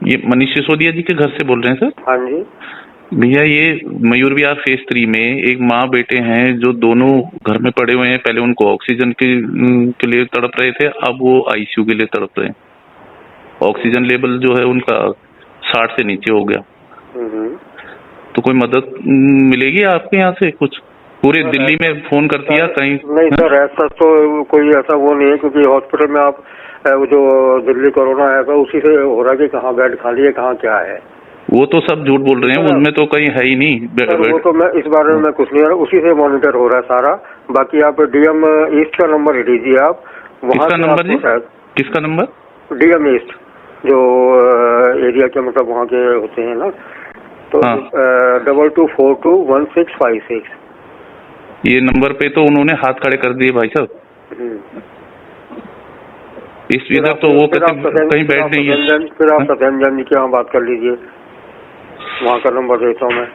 ये मनीष सिसोदिया जी के घर से बोल रहे हैं सर? हाँ जी भैया, ये मयूर विहार फेज 3 में एक माँ बेटे हैं जो दोनों घर में पड़े हुए हैं। पहले उनको ऑक्सीजन के लिए तड़प रहे थे, अब वो आईसीयू के लिए तड़प रहे हैं। ऑक्सीजन लेवल जो है उनका 60 से नीचे हो गया। तो कोई मदद मिलेगी आपके यहाँ से? कुछ पूरे दिल्ली में फोन कर दिया कहीं? नहीं सर, ऐसा तो कोई ऐसा वो नहीं है, क्योंकि हॉस्पिटल में आप वो जो दिल्ली कोरोना है तो उसी से हो रहा है कि कहाँ बेड खाली है, कहाँ क्या है। वो तो सब झूठ बोल रहे हैं, उनमें तो कहीं है ही नहीं बेड। वो तो मैं इस बारे में मैं कुछ नहीं, उसी से मॉनिटर हो रहा है सारा। बाकी आप डीएम ईस्ट का नंबर लीजिए आप। किसका नंबर जी? किसका नंबर? डीएम ईस्ट, जो एरिया के मतलब वहाँ के होते हैं ना, तो 22421656। ये नंबर पे तो उन्होंने हाथ खड़े कर दिए भाई साहब। इस इधर तो वो कहते कहीं बैठ नहीं है। फिर आप सत्येंद्र जी के यहाँ बात कर लीजिए, वहाँ का नंबर देता हूँ मैं।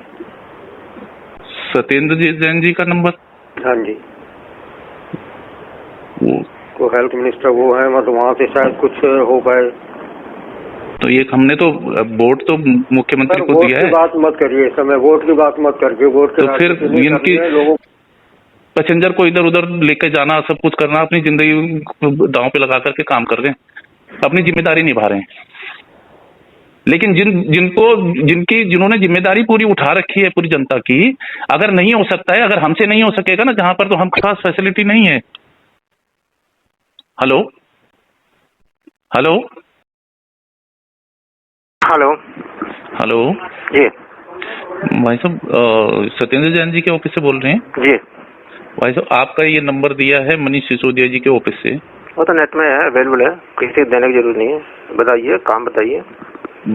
सत्येंद्र जैन जी का नंबर? हाँ जी, वो हेल्थ मिनिस्टर वो है, मतलब वहाँ से शायद कुछ हो पाए। तो ये हमने तो वोट तो मुख्यमंत्री को दिया है। बात मत करिए इस समय, वोट की बात मत करके। वोट के तो फिर इनकी लोगों पैसेंजर को इधर उधर लेके जाना, सब कुछ करना, अपनी जिंदगी दांव पे लगा करके काम कर रहे हैं, अपनी जिम्मेदारी निभा रहे हैं। लेकिन जिन्होंने जिम्मेदारी पूरी उठा रखी है पूरी जनता की, अगर नहीं हो सकता है, अगर हमसे नहीं हो सकेगा ना जहां पर, तो हमके पास फैसिलिटी नहीं है। हेलो हेलो हेलो हेलो जी भाई साहब, सत्येंद्र जैन जी के ऑफिस से बोल रहे हैं? जी भाई साहब, आपका ये नंबर दिया है मनीष सिसोदिया जी के ऑफिस से। वो तो नेट में है, अवेलेबल है, किसी देने की जरूरत नहीं है। बताइए, काम बताइए।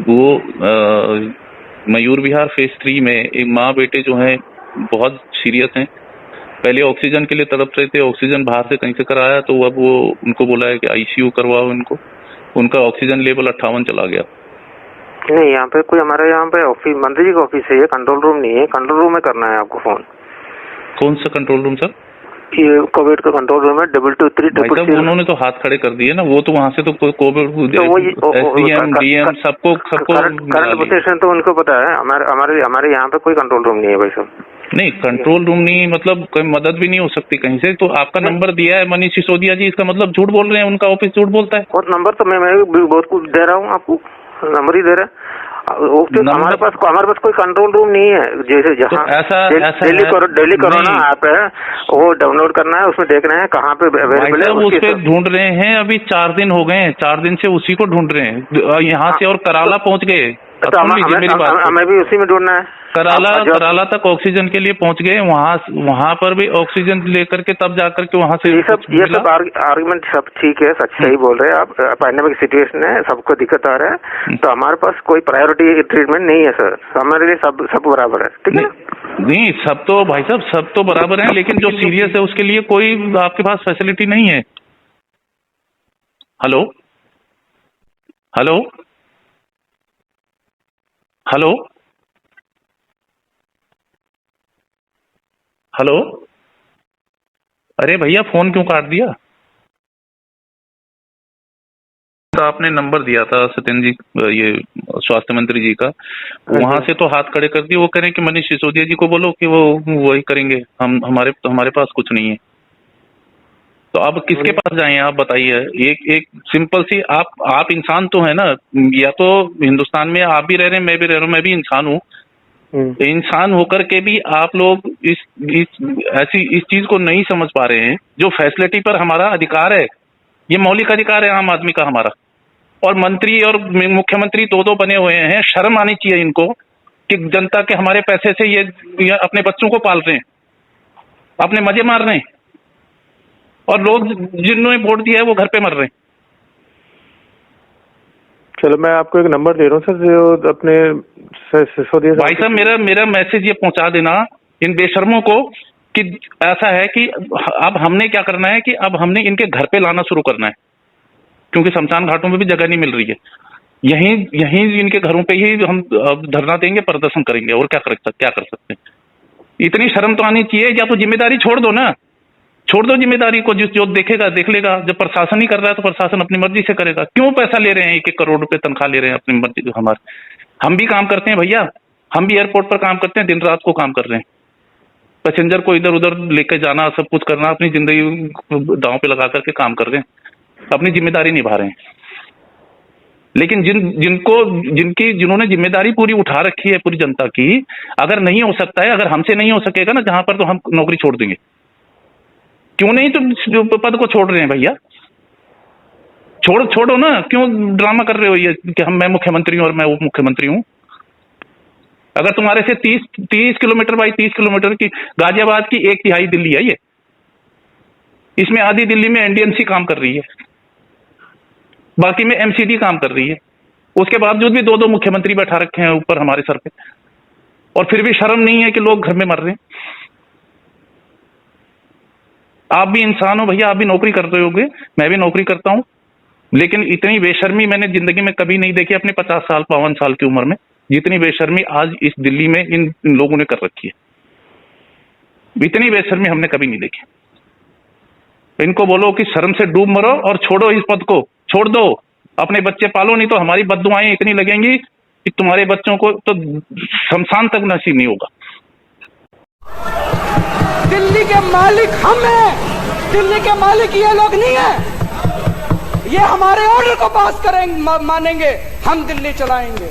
वो मयूर विहार फेज 3 में एक माँ बेटे जो हैं बहुत सीरियस हैं। पहले ऑक्सीजन के लिए तड़प रहे थे, ऑक्सीजन बाहर से कहीं से कराया तो अब वो उनको बोला है कि आईसीयू करवाओ इनको। उनका ऑक्सीजन लेवल 58 चला गया। नहीं, यहाँ पे कोई हमारे यहाँ पे ऑफिस, मंत्री जी का ऑफिस है, ये कंट्रोल रूम नहीं है। कंट्रोल रूम में करना है आपको फोन। कौन सा कंट्रोल रूम सर? ये कोविड का कंट्रोल रूम है, 2236। उन्होंने तो हाथ खड़े कर दिए ना, वो तो वहाँ से तो कोविड एसडीएम डीएम सबको करंट पोजीशन तो उनको पता है। हमारे यहाँ पे कोई कंट्रोल रूम नहीं है भाई साहब। नहीं, कंट्रोल रूम नहीं, मतलब कोई मदद भी नहीं हो सकती कहीं से? तो आपका नंबर दिया है मनीष सिसोदिया जी, इसका मतलब झूठ बोल रहे हैं, उनका ऑफिस झूठ बोलता है। और नंबर तो मैं बहुत कुछ दे रहा हूँ आपको, नंबर ही दे रहा है। हमारे पास कोई कंट्रोल रूम नहीं है। जैसे जहाँ डेली कोरोना ऐप है, वो डाउनलोड करना है, उसमें देखना है कहाँ पे अवेलेबल है। उस पे ढूंढ रहे हैं, अभी 4 दिन हो गए हैं, 4 दिन से उसी को ढूंढ रहे हैं। यहाँ से और कराला पहुँच गए। तो हमें भी उसी में ढूंढना है। कराला तक ऑक्सीजन के लिए पहुंच गए। वहाँ पर भी ऑक्सीजन लेकर के तब जाकर के वहाँ से ये सब आर्गुमेंट सब ठीक है, सही बोल रहे हैं आप। पैंडेमिक सिचुएशन है, सबको दिक्कत आ रहा है, तो हमारे पास कोई प्रायोरिटी ट्रीटमेंट नहीं है सर। हमारे लिए सब बराबर है, ठीक है? नहीं, सब तो भाई साहब सब तो बराबर है, लेकिन जो सीरियस है उसके लिए कोई आपके पास फैसिलिटी नहीं है। हेलो हेलो हेलो हेलो अरे भैया, फोन क्यों काट दिया? तो आपने नंबर दिया था सत्येंद्र जी, ये स्वास्थ्य मंत्री जी का, वहां से तो हाथ खड़े कर दिए। वो कह रहे हैं कि मनीष सिसोदिया जी को बोलो कि वो वही करेंगे, हमारे पास कुछ नहीं है। तो अब किसके पास जाएं आप बताइए? एक सिंपल सी, आप इंसान तो है ना, या तो हिंदुस्तान में आप भी रह रहे हैं, मैं भी रह रहा हूँ, मैं भी इंसान हूँ। इंसान होकर के भी आप लोग इस चीज को नहीं समझ पा रहे हैं। जो फैसिलिटी पर हमारा अधिकार है, ये मौलिक अधिकार है आम आदमी का हमारा। और मंत्री और मुख्यमंत्री दो बने हुए हैं, शर्म आनी चाहिए इनको कि जनता के हमारे पैसे से ये अपने बच्चों को पाल रहे हैं, अपने मजे मार रहे हैं, और लोग जिन्होंने वोट दिया है वो घर पे मर रहे हैं। चलो, मैं आपको एक नंबर दे रहा हूँ सर, जो अपने सिसोदिया भाई साहब, मेरा मैसेज ये पहुंचा देना इन बेशर्मों को कि ऐसा है कि अब हमने क्या करना है कि अब हमने इनके घर पे लाना शुरू करना है, क्योंकि शमशान घाटों में भी जगह नहीं मिल रही है। यहीं इनके घरों पे ही हम धरना देंगे, प्रदर्शन करेंगे, और क्या कर सकते हैं? इतनी शर्म तो आनी चाहिए, या तो जिम्मेदारी छोड़ दो ना। छोड़ दो जिम्मेदारी को, जो देखेगा देख लेगा। जब प्रशासन ही कर रहा है तो प्रशासन अपनी मर्जी से करेगा। क्यों पैसा ले रहे हैं, 1-1 करोड़ रुपए तनख्वाह ले रहे हैं अपनी मर्जी। हम भी काम करते हैं भैया, हम भी एयरपोर्ट पर काम करते हैं, दिन रात को काम कर रहे हैं। पैसेंजर को इधर उधर लेकर जाना, सब कुछ करना, अपनी जिंदगी दांव पे लगा करके काम कर रहे हैं, अपनी जिम्मेदारी निभा रहे हैं। लेकिन जिन्होंने जिम्मेदारी पूरी उठा रखी है पूरी जनता की, अगर नहीं हो सकता है, अगर हमसे नहीं हो सकेगा ना जहां पर, तो हम नौकरी छोड़ देंगे। क्यों नहीं तुम पद को छोड़ रहे हैं भैया? छोड़ो ना, क्यों ड्रामा कर रहे हो ये कि मैं मुख्यमंत्री हूं और मैं उप मुख्यमंत्री हूं? अगर तुम्हारे से 30 किलोमीटर बाई 30 किलोमीटर की गाजियाबाद की 1/3 दिल्ली है ये, इसमें आधी दिल्ली में एनडीएमसी काम कर रही है, बाकी में एमसीडी काम कर रही है। उसके बावजूद भी 2-2 मुख्यमंत्री बैठा रखे हैं ऊपर हमारे सर पे, और फिर भी शर्म नहीं है कि लोग घर में मर रहे हैं। आप भी इंसान हो भैया, आप भी नौकरी करते होगे, मैं भी नौकरी करता हूं, लेकिन इतनी बेशर्मी मैंने जिंदगी में कभी नहीं देखी अपने 50 साल 52 साल की उम्र में, जितनी बेशर्मी आज इस दिल्ली में इन लोगों ने कर रखी है। इतनी बेशर्मी हमने कभी नहीं देखी। इनको बोलो कि शर्म से डूब मरो और छोड़ो इस पद को, छोड़ दो, अपने बच्चे पालो, नहीं तो हमारी बद्दुआएं इतनी लगेंगी कि तुम्हारे बच्चों को तो शमशान तक नसीब नहीं होगा। दिल्ली के मालिक हम हैं, दिल्ली के मालिक ये लोग नहीं है। ये हमारे ऑर्डर को पास करेंगे, मानेंगे, हम दिल्ली चलाएंगे।